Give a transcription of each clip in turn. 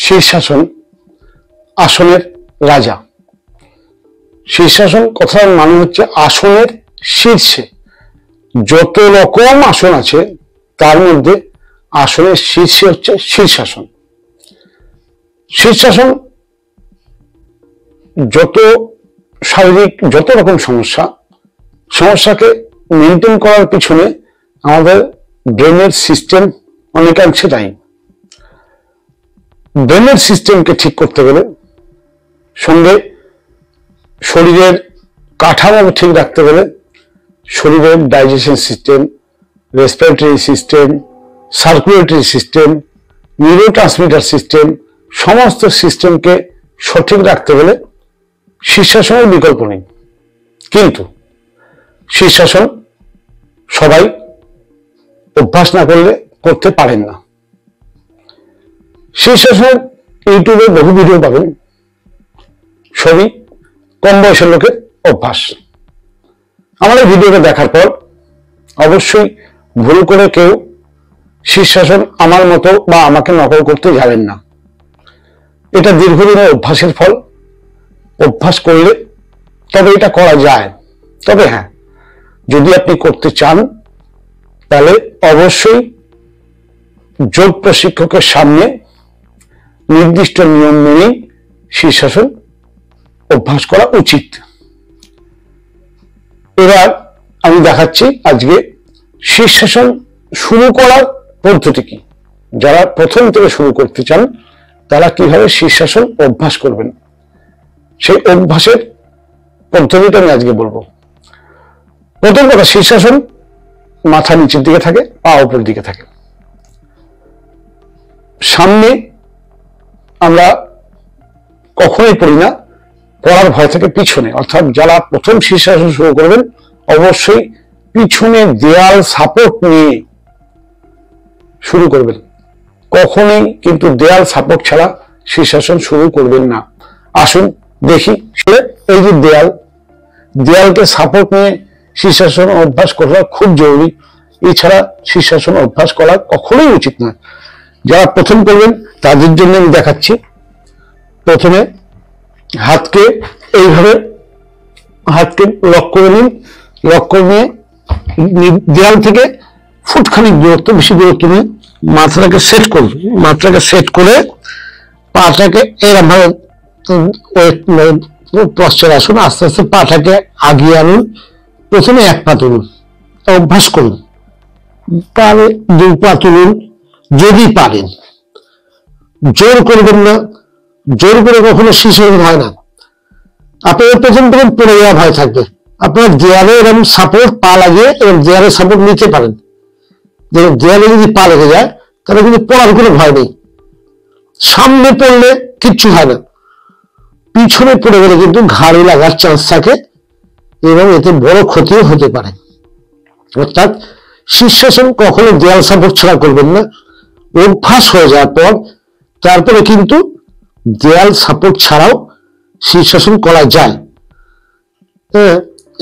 শীর্ষাসন আসনের রাজা। শীর্ষাসন কথার মানে হচ্ছে আসনের শীর্ষে। যত রকম আসন আছে তার মধ্যে আসনের শীর্ষে হচ্ছে শীর্ষাসন। শীর্ষাসন শারীরিক যত রকম সমস্যাকে মেনটেন করার পিছনে আমাদের ব্রেনের সিস্টেম অনেকাংশে দায়ী। ব্রেনের সিস্টেমকে ঠিক করতে গেলে সঙ্গে শরীরের কাঠামো ঠিক রাখতে গেলে শরীরের digestion system, respiratory system, circulatory system, neurotransmitter system, সমস্ত সিস্টেমকে সঠিক রাখতে গেলে শীর্ষাসনের বিকল্প নেই। কিন্তু শীর্ষাসন সবাই অভ্যাস না করলে করতে পারেন না। শীর্ষাসন ইউটিউবে বহু ভিডিও পাবেন, সবই কম বয়সের লোকের অভ্যাস। আমাদের ভিডিওটা দেখার পর অবশ্যই ভুল করে কেউ শীর্ষাসন আমার মতো বা আমাকে নকল করতে যাবেন না। এটা দীর্ঘদিনের অভ্যাসের ফল। অভ্যাস করলে তবে এটা করা যায়। তবে হ্যাঁ, যদি আপনি করতে চান তাহলে অবশ্যই যোগ প্রশিক্ষকের সামনে নির্দিষ্ট নিয়ম মেনেই শীর্ষাসন অভ্যাস করা উচিত। এবার আমি দেখাচ্ছি আজকে শীর্ষাসন শুরু করার পদ্ধতি কি। যারা প্রথম থেকে শুরু করতে চান তারা কিভাবে শীর্ষাসন অভ্যাস করবেন, সেই অভ্যাসের পদ্ধতিটা আমি আজকে বলবো। প্রথম কথা, শীর্ষাসন মাথা নিচের দিকে থাকে, পা উপর দিকে থাকে। সামনে আমরা কখনোই পড়ি না, পড়ার ভয় থাকে পিছনে। অর্থাৎ যারা প্রথম শীর্ষাসন শুরু করবেন অবশ্যই পিছনে দেয়াল সাপোর্ট নিয়ে শুরু করবেন। কখনোই কিন্তু দেয়াল সাপোর্ট ছাড়া শীর্ষাসন শুরু করবেন না। আসুন দেখি। এই যে দেয়ালকে সাপোর্ট নিয়ে শীর্ষাসন অভ্যাস করা খুব জরুরি। এছাড়া শীর্ষাসন অভ্যাস করা কখনোই উচিত নয়। যারা প্রথম করবেন তাদের জন্য আমি দেখাচ্ছি। প্রথমে হাতকে এইভাবে লক করে নিন। লক করে নিয়ে দেয়াল থেকে ফুটখানিক দূরত্ব, বেশি দূরত্ব নিয়ে মাথাটাকে সেট করুন। মাথাটাকে সেট করে পাটাকে এরকম ভাবে পশ্চাৎ আসুন। আস্তে আস্তে পাটাকে আগিয়ে আনুন। প্রথমে এক পা তুলুন, অভ্যাস করুন। তাহলে দুই পা তুলুন যদি পারেন। জোর করবেন না, জোর করে কখনো শীর্ষাসন হয় না। আপনাদের প্রথম পড়ে যাওয়া ভয় থাকবে। আপনার দেয়ালে এরকম সাপোর্ট পা লাগিয়ে এবং দেয়ালে সাপোর্ট নিতে পারেন। দেয়ালে যদি পা লেগে যায় তাহলে কিন্তু পড়ার কোনো ভয় নেই। সামনে পড়লে কিচ্ছু হয় না, পিছনে পড়ে গেলে কিন্তু ঘাড়ে লাগার চান্স থাকে এবং এতে বড় ক্ষতিও হতে পারে। অর্থাৎ শীর্ষাসন কখনো দেয়াল সাপোর্ট ছাড়া করবেন না। অভ্যাস হয়ে যাওয়ার পর তারপরে কিন্তু দেয়াল সাপোর্ট ছাড়াও শীর্ষাসন করা যায়।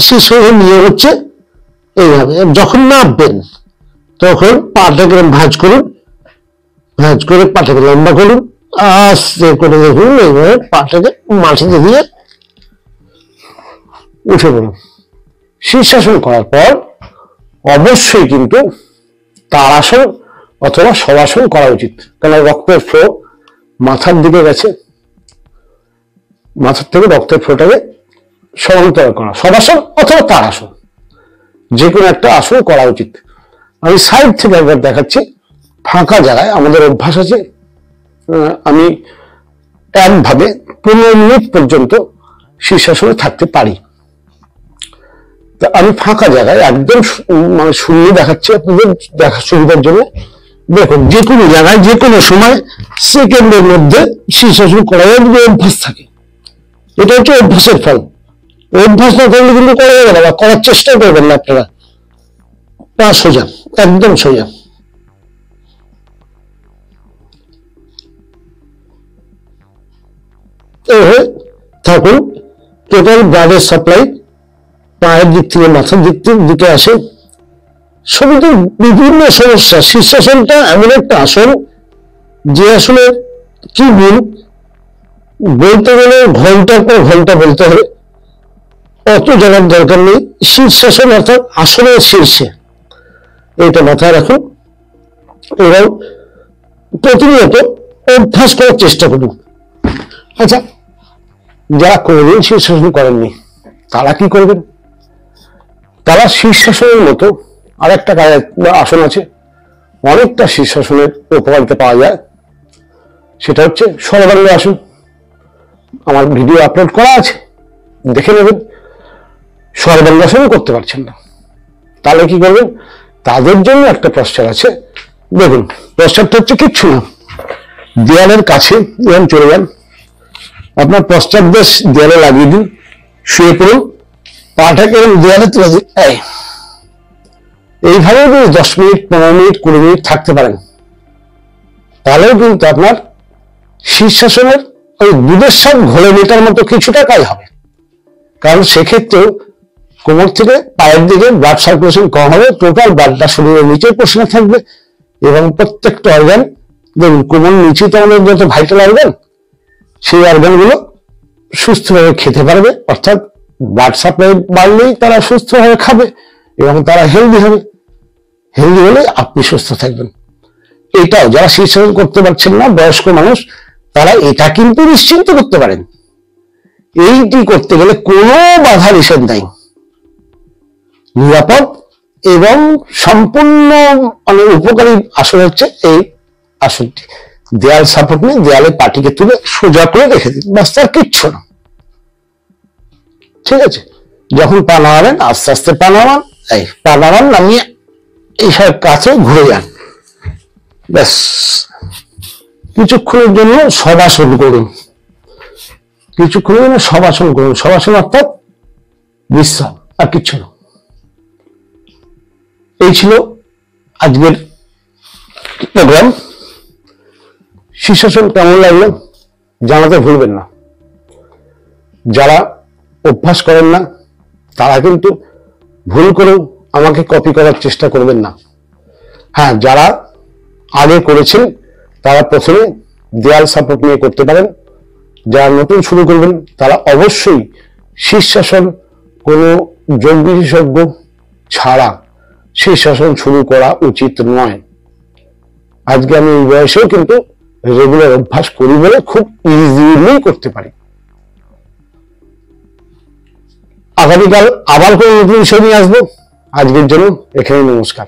শীর্ষাসন নিয়ে হচ্ছে এইভাবে। যখন নামবেন তখন পাটাকে ভাঁজ করুন, ভাঁজ করে পাটাকে লম্বা করুন, আস্তে করে দেখুন এইভাবে পাটাকে মাটিতে দিয়ে উঠে পড়ুন। শীর্ষাসন করার পর অবশ্যই কিন্তু তাড়াসন অথবা শবাসন করা উচিত। কারণ রক্তের ফ্লো মাথার দিকে গেছে, মাথার থেকে রক্তের ফ্লোটাকে সমান্তরাল করা। শবাসন অথবা তাড়াসন যে কোনো একটা আসন করা উচিত। আমি সাইড থেকে একবার দেখাচ্ছি। ফাঁকা জায়গায় আমাদের অভ্যাস আছে, আমি একভাবে 15 মিনিট পর্যন্ত শীর্ষাসনে থাকতে পারি। তা আমি ফাঁকা জায়গায় একদম শূন্য দেখাচ্ছি আপনাদের দেখার সুবিধার জন্য। দেখুন, যে কোনো জায়গায় যে কোনো সময় সেকেন্ডের মধ্যে শীর্ষাসন করা যায় যদি অভ্যাস থাকে। এটা হচ্ছে অভ্যাসের ফল। অভ্যাস না করলে কিন্তু করা যাবে না, বা করার চেষ্টা করবেন না আপনারা। পা সোজা, একদম সোজা। থাকুন। টোটাল ব্লাডের সাপ্লাই পায়ের দিক থেকে মাথার দিকে আসে। সবই তো বিভিন্ন সমস্যা। শীর্ষাসনটা এমন একটা আসন যে আসলে কি গুণ বলতে গেলে ঘন্টার পর ঘন্টা বলতে হবে, অত জানার দরকার নেই। শীর্ষাসন অর্থাৎ আসনের শীর্ষে, এটা মাথায় রাখুন এবং প্রতিনিয়ত অভ্যাস করার চেষ্টা করুন। আচ্ছা, যারা কোনোদিন শীর্ষাসন করেননি তারা কি করবেন? তারা শীর্ষাসনের মতো আরেকটা আসন আছে, অনেকটা শীর্ষাসনের উপকারিতা পাওয়া যায়, সেটা হচ্ছে সর্বাঙ্গ আসন। আমার ভিডিও আপলোড করা আছে, দেখে নেবেন। সর্বাঙ্গাসন করতে পারছেন না, তাহলে কি করবেন? তাদের জন্য একটা প্রস্তাব আছে। দেখুন, প্রস্তাবটা হচ্ছে কিচ্ছু না, দেয়ালের কাছে যখন চলে যান, আপনার প্রস্তাব বেশ দেয়ালে লাগিয়ে দিন, শুয়ে পড়ুন, পাটাকে দেয়ালে তুলে দিন। এইভাবে যদি 10 মিনিট, 15 মিনিট, 20 মিনিট থাকতে পারেন, তাহলেও কিন্তু আপনার শীর্ষাসনের ওই দুধের স্বাদ ঘোলে মেটার মতো কিছুটা কাজ হবে। কারণ সেক্ষেত্রেও কোমর থেকে পায়ের দিকে ব্লাড সার্কুলেশন কম হবে, টোটাল ব্লাডটা শরীরের নিচের পোর্শনে থাকবে এবং প্রত্যেকটা অর্গান, দেখুন কোমর নিচে তো আমাদের যত ভাইটাল অর্গান, সেই অর্গানগুলো সুস্থভাবে খেতে পারবে, অর্থাৎ ব্লাড সাপ্লাই বাড়লেই তারা সুস্থভাবে খাবে এবং তারা হেলদি হবে। হেলদি হলে আপনি সুস্থ থাকবেন। এটাও যারা শীর্ষাসন করতে পারছেন না, বয়স্ক মানুষ, তারা এটা কিন্তু নিশ্চিন্ত করতে পারেন। এইটি করতে গেলে কোনো বাধা নিষেধ নাই, নিরাপদ এবং সম্পূর্ণ উপকারী আসন হচ্ছে এই আসনটি। দেয়াল সাপোর্ট নিয়ে দেয়ালে পাটিকে তুলে সোজা করে রেখে দিন, বাস, তার কিচ্ছু না। ঠিক আছে? যখন পা নামাবেন আস্তে আস্তে পা নামান, পা নামান, নামিয়ে এইসব কাছে ঘুরে যান, ব্যাস। কিছুক্ষণের জন্য শবাসন করুন, কিছুক্ষণের জন্য শবাসন করুন। শবাসন অর্থাৎ বিশ্রাম, আর কিচ্ছু না। এই ছিল আজকের প্রোগ্রাম। শীর্ষাসন কেমন লাগলো জানাতে ভুলবেন না। যারা অভ্যাস করেন না তারা কিন্তু ভুল করেও আমাকে কপি করার চেষ্টা করবেন না। হ্যাঁ, যারা আগে করেছেন তারা প্রথমে দেয়াল সাপোর্ট নিয়ে করতে পারেন। যারা নতুন শুরু করবেন তারা অবশ্যই শীর্ষাসন কোনো যোগ বিশেষজ্ঞ ছাড়া শীর্ষাসন শুরু করা উচিত নয়। আজকে আমি এই বয়সেও কিন্তু রেগুলার অভ্যাস করি বলে খুব ইজিলি করতে পারি। আগামীকাল আবার কোনো নতুন বিষয় নিয়ে আসবো। আজকের জন্য এখানে নমস্কার।